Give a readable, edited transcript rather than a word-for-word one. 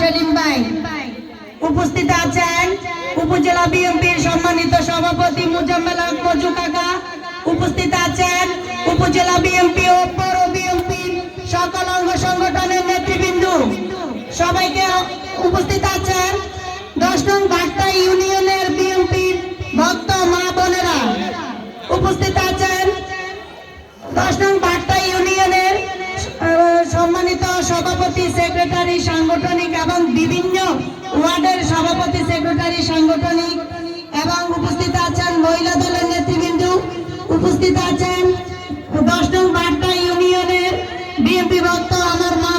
সেলিম ভাই। উপস্থিত আছেন উপজেলা বিএনপির সম্মানিত সভাপতি মোজাম্মেল হক মজু কাকা। উপস্থিত আছেন উপজেলা বিএনপি ও পৌর বিএনপি সকল অঙ্গ সংগঠনের নেতৃবৃন্দ। সবাইকে উপস্থিত আছেন 10 নং বাট্টা ইউনিয়নের বিএনপির ভক্ত মা বোনেরা। উপস্থিত আছেন 10 নং বাট্টা ইউনিয়নের সম্মানিত সভাপতি সেক্রেটারি সাংগঠনিক এবং বিভিন্ন ওয়ার্ডের সভাপতি সেক্রেটারি সাংগঠনিক এবং উপস্থিত আছেন মহিলা দলের নেতৃবৃন্দ। উপস্থিত আছেন 10 নং বাট্টা ইউনিয়নের বিএনপি ভক্ত আমার মা